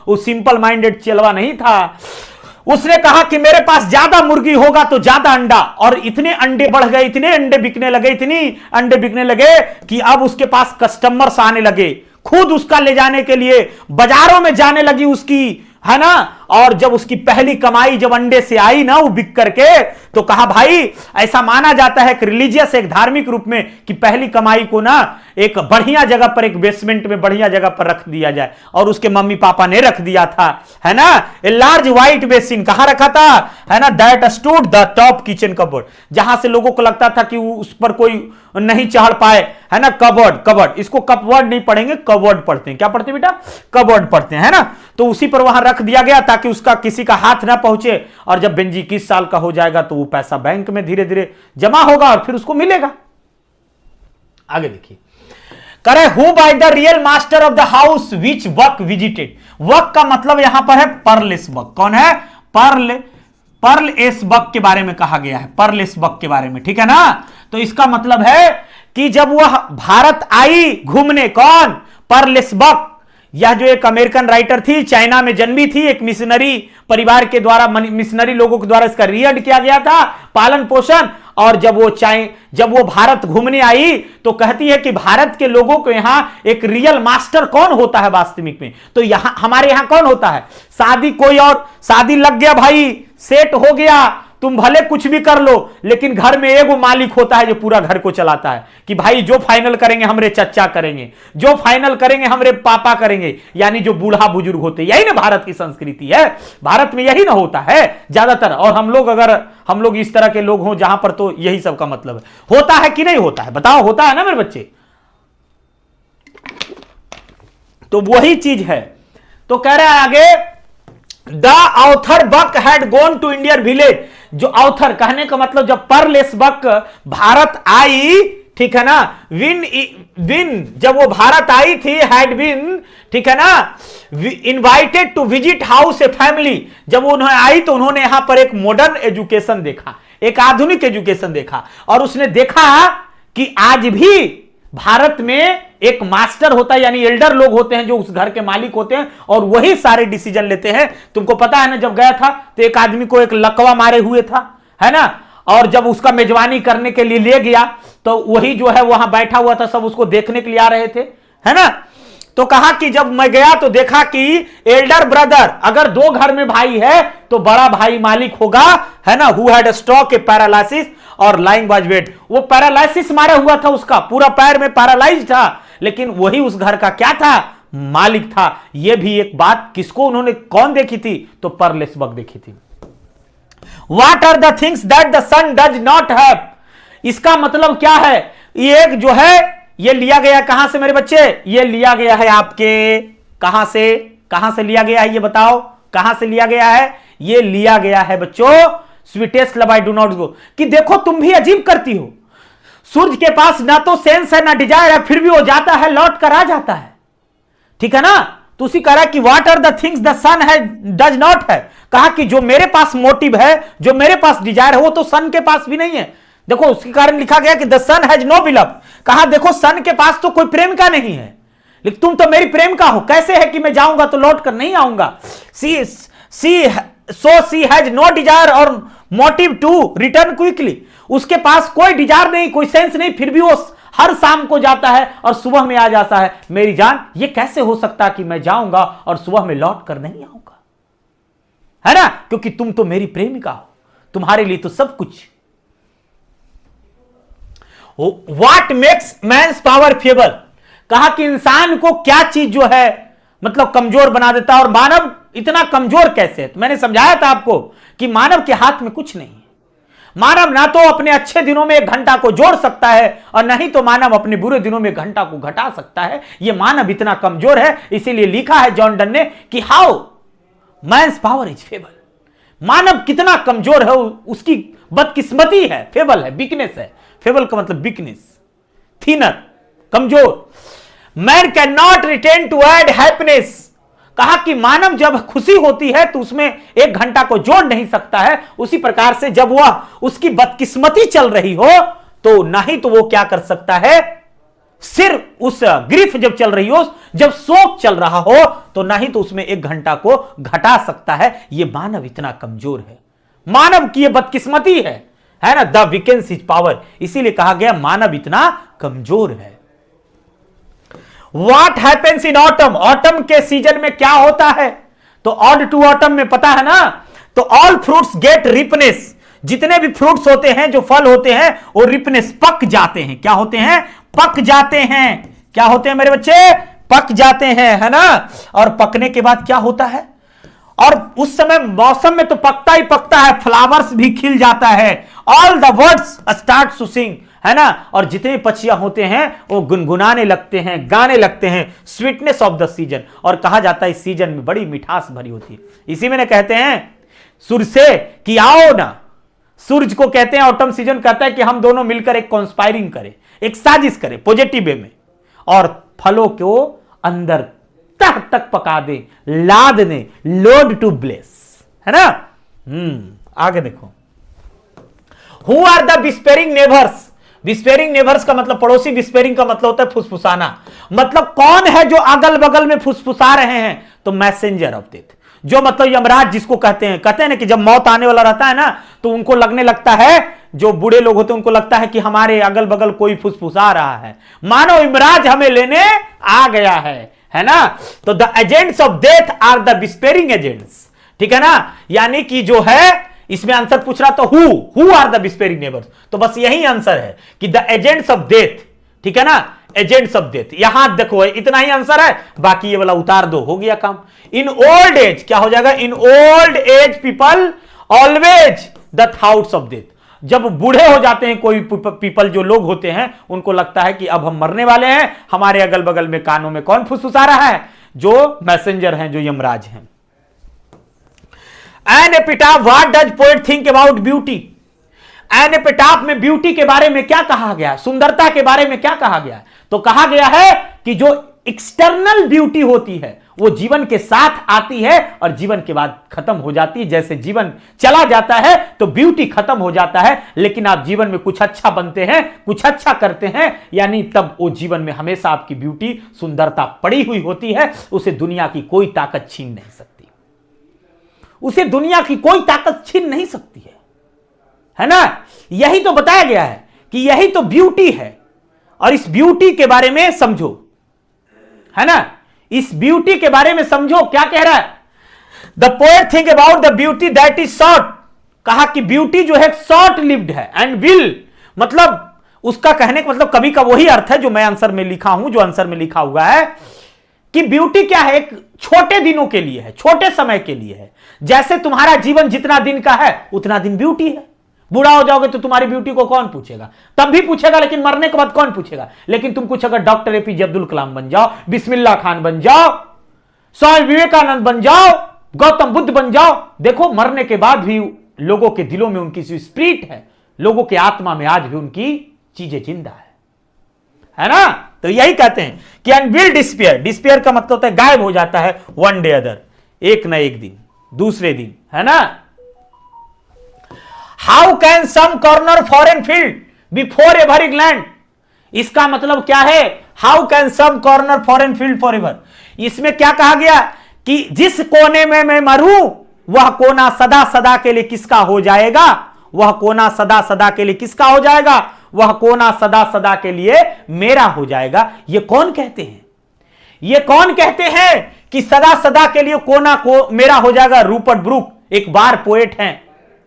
वो सिंपल माइंडेड चलवा नहीं था। उसने कहा कि मेरे पास ज्यादा मुर्गी होगा तो ज्यादा अंडा, और इतने अंडे बढ़ गए, इतने अंडे बिकने लगे, इतनी अंडे बिकने लगे कि अब उसके पास कस्टमर्स आने लगे, खुद उसका ले जाने के लिए बाजारों में जाने लगी उसकी, है ना। और जब उसकी पहली कमाई जब अंडे से आई ना, वो बिक करके, तो कहा भाई, ऐसा माना जाता है कि रिलीजियस, एक धार्मिक रूप में, कि पहली कमाई को ना एक बढ़िया जगह पर, एक बेसमेंट में बढ़िया जगह पर रख दिया जाए। और उसके मम्मी पापा ने रख दिया था, है ना, ए लार्ज व्हाइट बेसिन। कहां रखा था, है ना, that stood the top kitchen cupboard, जहां से लोगों को लगता था कि उस पर कोई नहीं चढ़ पाए, है ना। कबर्ड, इसको कपवर्ड नहीं पढ़ेंगे, कबर्ड पढ़ते हैं। क्या पढ़ते हैं बेटा, कबर्ड पढ़ते हैं, है ना। तो उसी पर वहां रख दिया गया ताकि उसका किसी का हाथ ना पहुंचे, और जब बेंजी 21 साल का हो जाएगा तो वो पैसा बैंक में धीरे धीरे जमा होगा और फिर उसको मिलेगा। आगे देखिए, करे who by the real master of the house which वक विजिटेड। वक का मतलब यहां पर है पर्लेस बक। कौन है, पर्ल एस बक के बारे में कहा गया है, पर्ल एस बक के बारे में, ठीक है ना। तो इसका मतलब है कि जब वह भारत आई घूमने, कौन, पर्ल एस बक, यह जो एक अमेरिकन राइटर थी, चाइना में जन्मी थी, एक मिशनरी परिवार के द्वारा, मिशनरी लोगों के द्वारा इसका रियर्ड किया गया था, पालन पोषण। और जब वो भारत घूमने आई तो कहती है कि भारत के लोगों को यहां एक रियल मास्टर कौन होता है वास्तविक में, तो यहां हमारे यहां कौन होता है, शादी कोई और, शादी लग गया भाई, सेट हो गया, तुम भले कुछ भी कर लो, लेकिन घर में एगो मालिक होता है जो पूरा घर को चलाता है, कि भाई जो फाइनल करेंगे हमरे चच्चा करेंगे, जो फाइनल करेंगे हमरे पापा करेंगे, यानी जो बूढ़ा बुजुर्ग होते हैं। यही ना भारत की संस्कृति है, भारत में यही ना होता है ज्यादातर। और हम लोग इस तरह के लोग हों जहां पर, तो यही सब का मतलब है। होता है कि नहीं होता है, बताओ, होता है ना मेरे बच्चे? तो वही चीज है। तो कह रहा है आगे, the author Buck had gone to Indian village. जो ऑथर कहने का मतलब, जब परलेस बक भारत आई, ठीक है ना, विन जब वो भारत आई थी, हैड बिन, ठीक है ना, invited to visit house a family. जब उन्होंने आई तो उन्होंने यहां पर एक मॉडर्न एजुकेशन देखा, एक आधुनिक एजुकेशन देखा, और उसने देखा कि आज भी भारत में एक मास्टर होता है, यानी एल्डर लोग होते हैं जो उस घर के मालिक होते हैं, और वही सारे डिसीजन लेते हैं। तुमको पता है ना, जब गया था तो एक आदमी को एक लकवा मारे हुए था, है ना, और जब उसका मेजबानी करने के लिए ले गया तो वही जो है वहां बैठा हुआ था, सब उसको देखने के लिए आ रहे थे, है ना। तो कहा कि जब मैं गया तो देखा कि एल्डर ब्रदर, अगर दो घर में भाई है तो बड़ा भाई मालिक होगा, है ना, who had stroke A paralysis और लाइंग वाज वेट। वो पैरालिसिस मारा हुआ था, उसका पूरा पैर में पैरालाइज था, लेकिन वही उस घर का क्या था, मालिक था। यह भी एक बात किसको उन्होंने कौन देखी थी, तो परलेस बक देखी थी। What are the things that the son does not have. इसका मतलब क्या है, ये एक जो है, ये लिया गया कहां से मेरे बच्चे, ये लिया गया है आपके, कहां से लिया गया है, ये बताओ कहां से लिया गया है। ये लिया गया है बच्चों, sweetest love I do not go, कि देखो तुम भी अजीब करती हो, सूर्य के पास ना तो सेंस है ना डिजायर है, फिर भी वो जाता है, लौट कर आ जाता है, ठीक है ना। तो उसी कह रहा है कि what are the things the sun है डज नॉट है। कहा कि जो मेरे पास मोटिव है, जो मेरे पास डिजायर है, वो तो सन के पास भी नहीं है। देखो उसके कारण लिखा गया कि द सन हैज नो बिलव। कहा देखो सन के पास तो कोई प्रेमिका नहीं है, लेकिन तुम तो मेरी प्रेमिका हो। कैसे है कि मैं जाऊंगा तो लौट कर नहीं आऊंगा। सी हैज नो डिजायर और मोटिव टू रिटर्न क्विकली। उसके पास कोई डिजायर नहीं, कोई सेंस नहीं, फिर भी वो हर शाम को जाता है और सुबह में आ जाता है। मेरी जान, ये कैसे हो सकता कि मैं जाऊंगा और सुबह में लौट कर नहीं आऊंगा, है ना, क्योंकि तुम तो मेरी प्रेमिका हो, तुम्हारे लिए तो सब कुछ। What makes man's power feeble. कहा कि इंसान को क्या चीज जो है मतलब कमजोर बना देता है, और मानव इतना कमजोर कैसे है। तो मैंने समझाया था आपको कि मानव के हाथ में कुछ नहीं है। मानव ना तो अपने अच्छे दिनों में 1 घंटा को जोड़ सकता है, और नहीं तो मानव अपने बुरे दिनों में 1 घंटा को घटा सकता है। यह मानव इतना कमजोर है, इसीलिए लिखा है जॉन डन ने कि how man's power is feeble. मानव कितना कमजोर है, उसकी बदकिस्मती है, फेबल है, वीकनेस है। फेबल का मतलब वीकनेस, थिनर, कमजोर। Man can not retain to add happiness. कहा कि मानव जब खुशी होती है तो उसमें 1 घंटा को जोड़ नहीं सकता है। उसी प्रकार से जब वह उसकी बदकिस्मती चल रही हो तो नहीं तो वो क्या कर सकता है, सिर्फ उस ग्रीफ जब चल रही हो, जब शोक चल रहा हो, तो नहीं तो उसमें 1 घंटा को घटा सकता है। यह मानव इतना कमजोर है, मानव की यह बदकिस्मती है ना, द वीकेंस इज पावर। इसीलिए कहा गया मानव इतना कमजोर है। What happens in autumn? Autumn के सीजन में क्या होता है, तो ऑड टू ऑटम में पता है ना, तो ऑल फ्रूट्स गेट रिपनेस। जितने भी फ्रूट्स होते हैं, जो फल होते हैं, वो रिपनेस, पक जाते हैं। क्या होते हैं, पक जाते हैं। क्या होते हैं मेरे बच्चे, पक जाते हैं, है ना। और पकने के बाद क्या होता है, और उस समय मौसम में तो पकता ही पकता है, फ्लावर्स भी खिल जाता है। All the birds start to sing, है ना, और जितने पक्षियां होते हैं वो गुनगुनाने लगते हैं, गाने लगते हैं। स्वीटनेस ऑफ द सीजन, और कहा जाता है इस सीजन में बड़ी मिठास भरी होती है। इसी में कहते हैं सूर्य से कि आओ ना, सूरज को कहते हैं, ऑटम सीजन कहता है कि हम दोनों मिलकर एक कॉन्स्पायरिंग करें, एक साजिश करें पॉजिटिव वे में, और फलों को अंदर तह तक पका दे, लाद दे, लोड टू ब्लेस, है ना। आगे देखो, who are the whispering neighbours. Whispering neighbours का मतलब पड़ोसी, विस्पेरिंग का मतलब होता है फुसफुसाना। मतलब कौन है जो अगल बगल में फुसफुसा रहे हैं? तो मैसेंजर ऑफ डेथ, जो मतलब यमराज जिसको कहते हैं ना कि जब मौत आने वाला रहता है ना तो उनको लगने लगता है, जो बूढ़े लोग होते हैं उनको लगता है कि हमारे अगल बगल कोई फुसफुसा रहा है, मानो यमराज हमें लेने आ गया है ना। तो the agents of death are the whispering agents, ठीक है ना। यानी कि जो है इसमें आंसर पूछ रहा तो who are the whispering neighbours, तो बस यही आंसर है कि द एजेंट्स ऑफ डेथ, ठीक है ना, एजेंट्स ऑफ डेथ। यहां देखो इतना ही आंसर है, बाकी ये वाला उतार दो, हो गया काम। इन ओल्ड एज क्या हो जाएगा? In old age people always the thoughts of death. जब बूढ़े हो जाते हैं कोई पीपल, जो लोग होते हैं, उनको लगता है कि अब हम मरने वाले हैं, हमारे अगल बगल में कानों में कौन फुसफुसा रहा है? जो मैसेंजर हैं, जो यमराज हैं। An epitaph, what does poet think about beauty? An epitaph में ब्यूटी के बारे में क्या कहा गया? सुंदरता के बारे में क्या कहा गया? तो कहा गया है कि जो एक्सटर्नल ब्यूटी होती है वो जीवन के साथ आती है और जीवन के बाद खत्म हो जाती है। जैसे जीवन चला जाता है तो ब्यूटी खत्म हो जाता है, लेकिन आप जीवन में कुछ अच्छा बनते हैं, कुछ अच्छा करते हैं, यानी तब वो जीवन में हमेशा आपकी ब्यूटी, सुंदरता पड़ी हुई होती है। उसे दुनिया की कोई ताकत छीन नहीं सकती, उसे दुनिया की कोई ताकत छीन नहीं सकती है ना। यही तो बताया गया है कि यही तो ब्यूटी है, और इस ब्यूटी के बारे में समझो, है ना। इस ब्यूटी के बारे में समझो क्या कह रहा है। The poet think about the beauty that is short, कहा कि ब्यूटी जो है शॉर्ट लिव्ड है, एंड विल, मतलब उसका कहने का मतलब कभी का वही अर्थ है जो मैं आंसर में लिखा हूं, जो आंसर में लिखा हुआ है कि ब्यूटी क्या है? एक छोटे दिनों के लिए है, छोटे समय के लिए है। जैसे तुम्हारा जीवन जितना दिन का है उतना दिन ब्यूटी है। बूढ़ा हो जाओगे तो तुम्हारी ब्यूटी को कौन पूछेगा? तब भी पूछेगा, लेकिन मरने के बाद कौन पूछेगा? लेकिन तुम कुछ अगर डॉक्टर एपीजे अब्दुल कलाम बन जाओ, बिस्मिल्लाह खान बन जाओ, स्वामी विवेकानंद बन जाओ, गौतम बुद्ध बन जाओ, देखो मरने के बाद भी लोगों के दिलों में उनकी स्पिरिट है, लोगों के आत्मा में आज भी उनकी चीजें जिंदा है ना। तो यही कहते हैं कि एंड विल डिस्पियर, डिस्पियर का मतलब होता है गायब हो जाता है, वन डे अदर, एक न एक दिन, दूसरे दिन, है ना। How can some corner foreign field before ever England, इसका मतलब क्या है? How can some corner foreign field for ever, इसमें क्या कहा गया कि जिस कोने में मैं मरूं वह कोना सदा सदा के लिए किसका हो जाएगा? वह कोना सदा सदा के लिए किसका हो जाएगा? वह कोना सदा सदा के लिए मेरा हो जाएगा। ये कौन कहते हैं? ये कौन कहते हैं कि सदा सदा के लिए कोना को मेरा हो जाएगा? रूपर्ट ब्रूक एक वार पोएट हैं,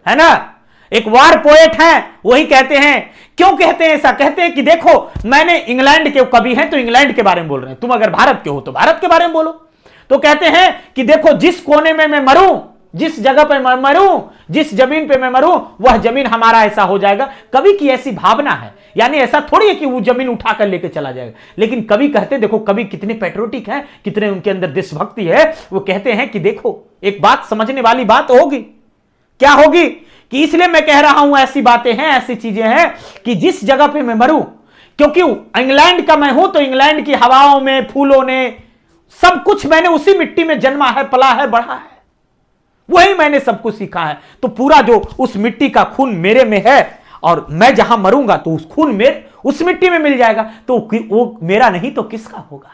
है ना, एक वार पोएट हैं, वही कहते हैं। क्यों कहते हैं ऐसा? कहते हैं कि देखो मैंने इंग्लैंड के कवि हैं तो इंग्लैंड के बारे में बोल रहे हैं, तुम अगर भारत के हो तो भारत के बारे में बोलो। तो कहते हैं कि देखो जिस कोने में मैं मरूं, जिस जगह पे मैं मरूं, जिस जमीन पे मैं मरूं, वह जमीन हमारा ऐसा हो जाएगा। कवि की ऐसी भावना है, यानी ऐसा थोड़ी है कि वो जमीन उठाकर लेके चला जाएगा, लेकिन कवि कहते, देखो कवि कितने पैट्रियोटिक हैं, कितने उनके अंदर देशभक्ति है। वो कहते हैं कि देखो एक बात समझने वाली बात होगी, क्या होगी कि इसलिए मैं कह रहा हूं, ऐसी बातें हैं, ऐसी चीजें हैं कि जिस जगह पे मैं मरूं, क्योंकि इंग्लैंड का मैं हूं तो इंग्लैंड की हवाओं में, फूलों ने, सब कुछ मैंने उसी मिट्टी में जन्मा है, पला है, बढ़ा है, वही मैंने सब कुछ सीखा है। तो पूरा जो उस मिट्टी का खून मेरे में है और मैं जहां मरूंगा तो उस खून में उस मिट्टी में मिल जाएगा, तो वो मेरा नहीं तो किसका होगा?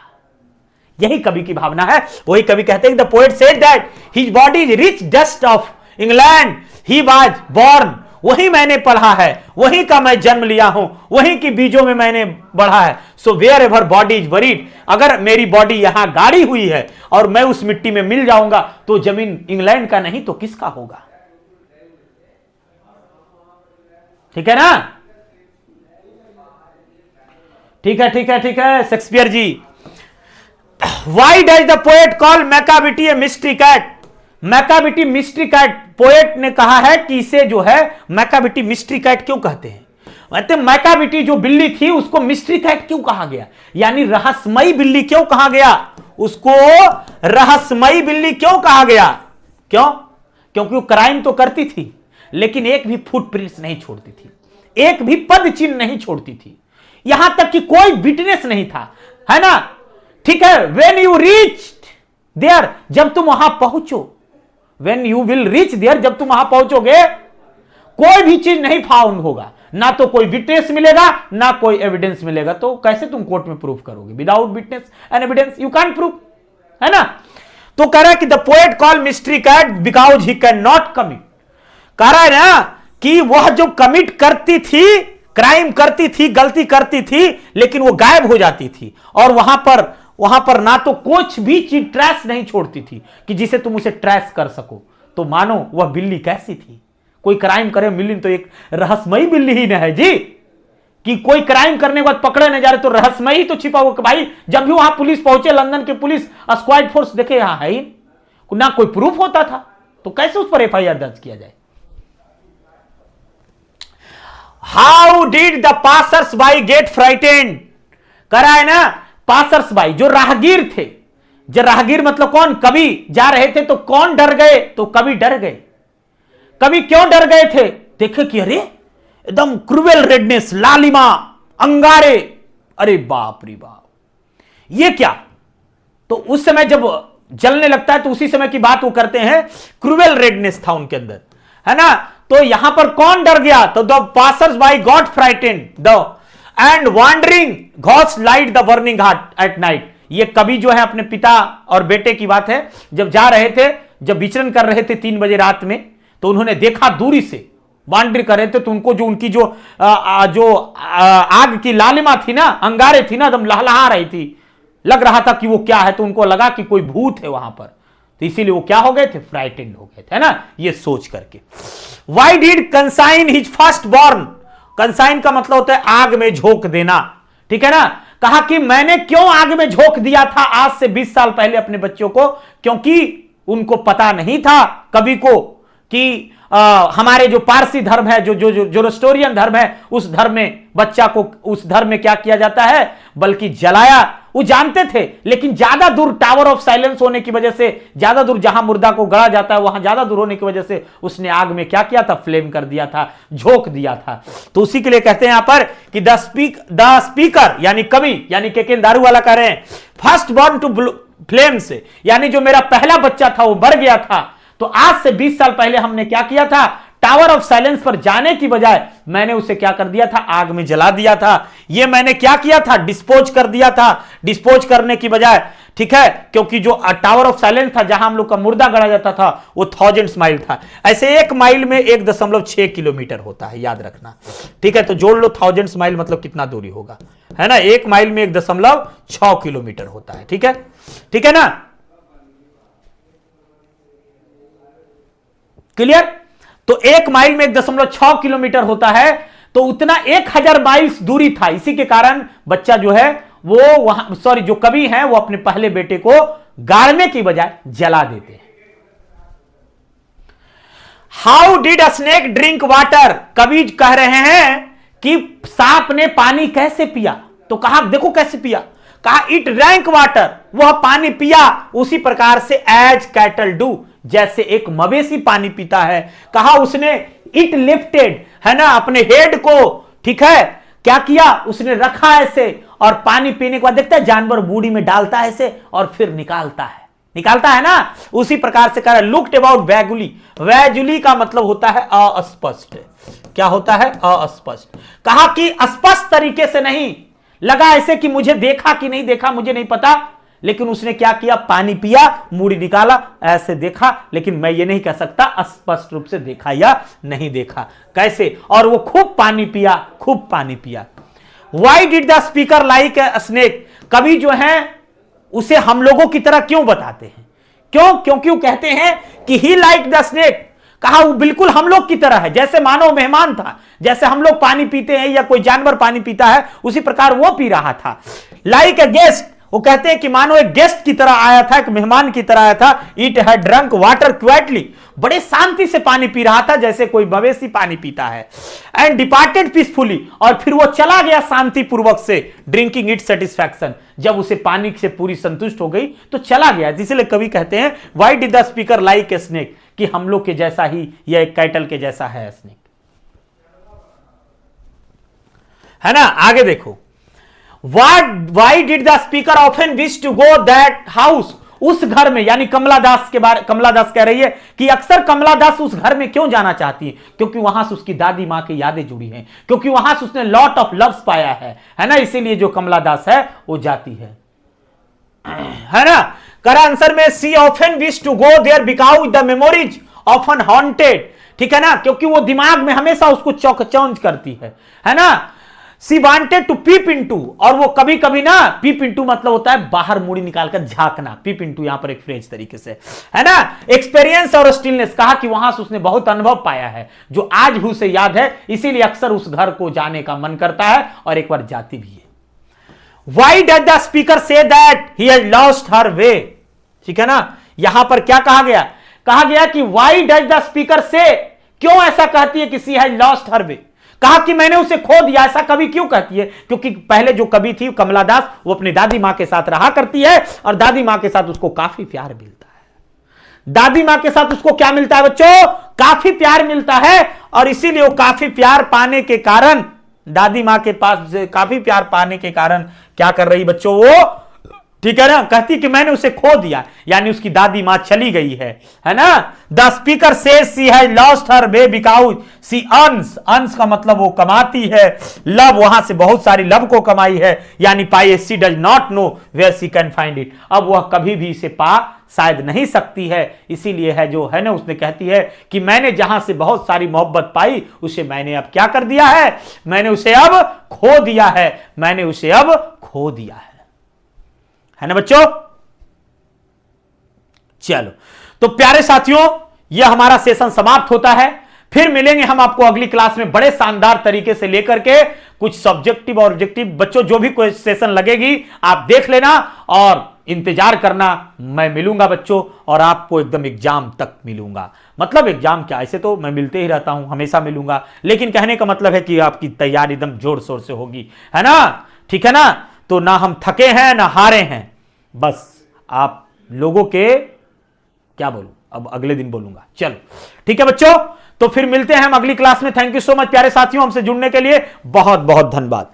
यही कवि की भावना है। वही कवि कहते हैं the poet said that his body is rich dust of England he was born, वही मैंने पढ़ा है, वही का मैं जन्म लिया हूं, वही की बीजों में मैंने बढ़ा है। So where ever body is buried, अगर मेरी बॉडी यहां गाड़ी हुई है और मैं उस मिट्टी में मिल जाऊंगा तो जमीन इंग्लैंड का नहीं तो किसका होगा? ठीक है ना? ठीक है, ठीक है, ठीक है। Shakespeare ji, why does the poet call Macavity a mystery cat? Macavity mystery cat, poet ने कहा है कि इसे जो है मैकाबिटी मिस्ट्री कैट क्यों कहते हैं? मतलब मैकाबिटी जो बिल्ली थी उसको मिस्ट्री कैट क्यों कहा गया? यानी रहस्यमयी बिल्ली क्यों कहा गया? उसको रहस्यमयी बिल्ली क्यों कहा गया? क्यों? क्योंकि वो क्राइम तो करती थी लेकिन एक भी फुटप्रिंट्स नहीं छोड़ती थी, एक भी पद चिन्ह नहीं छोड़ती थी, यहां तक कि कोई विटनेस नहीं था, है ना। ठीक है, व्हेन यू रीच देयर, जब तुम वहां पहुंचो, when you will reach there, जब तुम वहां पहुंचोगे, कोई भी चीज नहीं फाउंड होगा, ना तो कोई विटनेस मिलेगा ना कोई एविडेंस मिलेगा, तो कैसे तुम कोर्ट में प्रूव करोगे? Without witness and evidence you can't prove, है ना? तो कह रहा है कि the poet call mystery cat because he cannot commit कमिट। कह रहा है ना कि वह जो कमिट करती थी, क्राइम करती थी, गलती करती थी, लेकिन वो गायब हो जाती थी, और वहां पर ना तो कुछ भी चीज ट्रेस नहीं छोड़ती थी कि जिसे तुम उसे ट्रेस कर सको। तो मानो वह बिल्ली कैसी थी? कोई क्राइम करे, बिल्ली तो एक रहस्यमयी बिल्ली ही न है जी, कि कोई क्राइम करने के बाद पकड़े नहीं जा रहे तो रहस्यमयी तो छिपा हुआ। भाई जब भी वहां पुलिस पहुंचे, लंदन के पुलिस स्क्वाड फोर्स देखे यहां है ही ना, कोई प्रूफ होता था, तो कैसे उस पर एफआईआर दर्ज किया जाए? How did the passers by get frightened? कह रहा है ना, पासर्स बाई जो राहगीर थे, जो राहगीर मतलब कौन? कवि जा रहे थे तो कौन डर गए? तो कवि डर गए। कवि क्यों डर गए थे? देखे कि अरे एकदम क्रूवेल रेडनेस, लालिमा, अंगारे, अरे बाप रे बाप, ये क्या? तो उस समय जब जलने लगता है तो उसी समय की बात वो करते हैं, क्रूवेल रेडनेस था उनके अंदर, है ना? तो यहां पर कौन डर गया? तो the passers by got frightened the and wandering ghost light the burning heart at night. ये कवि जो है अपने पिता और बेटे की बात है, जब जा रहे थे, जब विचरण कर रहे थे 3 बजे रात में, तो उन्होंने देखा दूरी से वांडर कर रहे थे, तो उनको जो उनकी जो आग की लालिमा थी ना, अंगारे थी ना, एकदम लहलहा रही थी, लग रहा था कि वो क्या है, तो उनको लगा कि कोई भूत है वहां पर, तो इसीलिए वो क्या हो गए थे? फ्राइटेंड हो गए थे, है ना? ये सोच करके। Why did consign his first born? Consign का मतलब होता है आग में झोंक देना, ठीक है ना? कहा कि मैंने क्यों आग में झोंक दिया था आज से 20 साल पहले अपने बच्चों को? क्योंकि उनको पता नहीं था कवि को कि हमारे जो पारसी धर्म है, जो जो जो जोरोस्टोरियन धर्म है, उस धर्म में बच्चा को, उस धर्म में क्या किया जाता है, बल्कि जलाया। वो जानते थे, लेकिन ज्यादा दूर टावर ऑफ साइलेंस होने की वजह से, ज्यादा दूर जहां मुर्दा को गड़ा जाता है वहां ज्यादा दूर होने की वजह से उसने आग में क्या किया था? फ्लेम कर दिया था, झोंक दिया था। तो उसी के लिए कहते हैं यहां पर कि द स्पीकर यानी कवि, यानी के दारू वाला कह रहे हैं, फर्स्ट बॉर्न टू फ्लेम से, यानी जो मेरा पहला बच्चा था वो मर गया था, तो आज से 20 साल पहले हमने क्या किया था? टावर ऑफ साइलेंस पर जाने की बजाय मैंने उसे क्या कर दिया था? आग में जला दिया था। ये मैंने क्या किया था? डिस्पोज कर दिया था। डिस्पोज करने की बजाय, ठीक है, क्योंकि जो टावर ऑफ साइलेंस था जहां हम लोग का मुर्दा गड़ा जाता था वो 1000 माइल था। ऐसे 1 माइल में 1.6 किलोमीटर होता है, याद रखना, ठीक है? तो जोड़ लो 1000 माइल मतलब कितना दूरी होगा, है ना? 1 माइल में 1.6 किलोमीटर होता है, ठीक है? ठीक है ना? क्लियर? तो 1 माइल में 1.6 किलोमीटर होता है, तो उतना 1000 माइल्स दूरी था। इसी के कारण बच्चा जो है वो वहां, सॉरी, जो कवि हैं वो अपने पहले बेटे को गाड़ने की बजाय जला देते हैं। How did a snake drink water? कवि कह रहे हैं कि सांप ने पानी कैसे पिया? तो कहा देखो कैसे पिया, कहा इट ड्रैंक वाटर, वह पानी पिया उसी प्रकार से एज कैटल डू, जैसे एक मवेशी पानी पीता है। कहा उसने इट लिफ्टेड, है ना, अपने हेड को, ठीक है, क्या किया? उसने रखा ऐसे, और पानी पीने के बाद देखता है जानवर बूढ़ी में डालता है ऐसे और फिर निकालता है ना, उसी प्रकार से कह रहा है लुक्ड अबाउट वैगुली। वैजुली का मतलब होता है अस्पष्ट। क्या होता है? अस्पष्ट। कहा कि स्पष्ट तरीके से नहीं, लगा ऐसे कि मुझे देखा कि नहीं देखा मुझे नहीं पता, लेकिन उसने क्या किया? पानी पिया, मूड़ी निकाला, ऐसे देखा, लेकिन मैं ये नहीं कह सकता स्पष्ट रूप से देखा या नहीं देखा। कैसे? और वो खूब पानी पिया। Why did the speaker like a snake? कवि जो है उसे हम लोगों की तरह क्यों बताते हैं? क्यों? क्योंकि वो कहते हैं कि ही लाइक द स्नेक। कहा वो बिल्कुल हम लोग की तरह है, जैसे मानव मेहमान था, जैसे हम लोग पानी पीते हैं या कोई जानवर पानी पीता है, उसी प्रकार वो पी रहा था। लाइक अ गेस्ट, वो कहते हैं कि मानो एक गेस्ट की तरह आया था, एक मेहमान की तरह आया था। It had drunk water quietly, बड़े शांति से पानी पी रहा था, जैसे कोई मवेशी पानी पीता है। एंड डिपार्टेड पीसफुली, और फिर वो चला गया शांति पूर्वक से। ड्रिंकिंग इट सेटिस्फैक्शन, जब उसे पानी से पूरी संतुष्ट हो गई तो चला गया। इसलिए कवि कहते हैं why did the speaker like a snake, कि हम लोग के जैसा ही या एक कैटल के जैसा है स्नेक, है ना? आगे देखो, why did the speaker often wish to go that house? उस घर में, यानी कमला दास के बारे, कमला दास कह रही है कि अक्सर कमला दास उस घर में क्यों जाना चाहती है, क्योंकि वहां से उसकी दादी मां की यादें जुड़ी हैं, क्योंकि वहां से उसने लॉट ऑफ लव्स पाया है ना, इसीलिए जो कमला दास है वो जाती है ना। करा आंसर में she often wish to go there because the memories often haunted, ठीक है ना, क्योंकि वो दिमाग में हमेशा उसको चौंच करती है ना। सी वांटेड टू पीप इनटू, और वो कभी कभी ना, पीप इनटू मतलब होता है बाहर मुड़ी निकालकर झांकना, पीप इनटू यहां पर एक फ्रेंच तरीके से है ना। एक्सपीरियंस और स्टिलनेस, कहा कि वहां से उसने बहुत अनुभव पाया है जो आज भी उसे याद है, इसीलिए अक्सर उस घर को जाने का मन करता है और एक बार जाती भी है। Why does the speaker say that he has lost her way? ठीक है ना, यहां पर क्या कहा गया, कहा गया कि why does the speaker say, क्यों ऐसा कहती है कि she has lost her way, कहा कि मैंने उसे खो दिया, ऐसा कवि क्यों कहती है, क्योंकि पहले जो कवि थी कमला दास, वो अपनी दादी मां के साथ रहा करती है और दादी मां के साथ उसको काफी प्यार मिलता है। दादी मां के साथ उसको क्या मिलता है बच्चों, काफी प्यार मिलता है, और इसीलिए वो काफी प्यार पाने के कारण, दादी मां के पास काफी प्यार पाने के कारण क्या कर रही बच्चों वो, ठीक है ना, कहती कि मैंने उसे खो दिया, यानी उसकी दादी मां चली गई है ना। The speaker says she has lost her way because she earns, earns का मतलब वो कमाती है, लव, वहां से बहुत सारी लव को कमाई है, यानी पाई, she does not know where she can find it, अब वह कभी भी इसे पा शायद नहीं सकती है, इसीलिए है जो है ना, उसने कहती है कि मैंने जहां से बहुत सारी मोहब्बत पाई उसे मैंने अब क्या कर दिया है, मैंने उसे अब खो दिया है, मैंने उसे अब खो दिया है ना बच्चों। चलो तो प्यारे साथियों, यह हमारा सेशन समाप्त होता है, फिर मिलेंगे हम आपको अगली क्लास में बड़े शानदार तरीके से लेकर के, कुछ सब्जेक्टिव और ऑब्जेक्टिव, बच्चों जो भी कोई सेशन लगेगी आप देख लेना और इंतजार करना, मैं मिलूंगा बच्चों, और आपको एकदम एग्जाम तक मिलूंगा, मतलब एग्जाम क्या, ऐसे तो मैं मिलते ही रहता हूं, हमेशा मिलूंगा, लेकिन कहने का मतलब है कि आपकी तैयारी एकदम जोर शोर से होगी, है ना, ठीक है ना। तो ना हम थके हैं ना हारे हैं, बस आप लोगों के, क्या बोलूं, अब अगले दिन बोलूंगा, चलो ठीक है बच्चों, तो फिर मिलते हैं हम अगली क्लास में। थैंक यू सो मच प्यारे साथियों, हमसे जुड़ने के लिए बहुत बहुत धन्यवाद।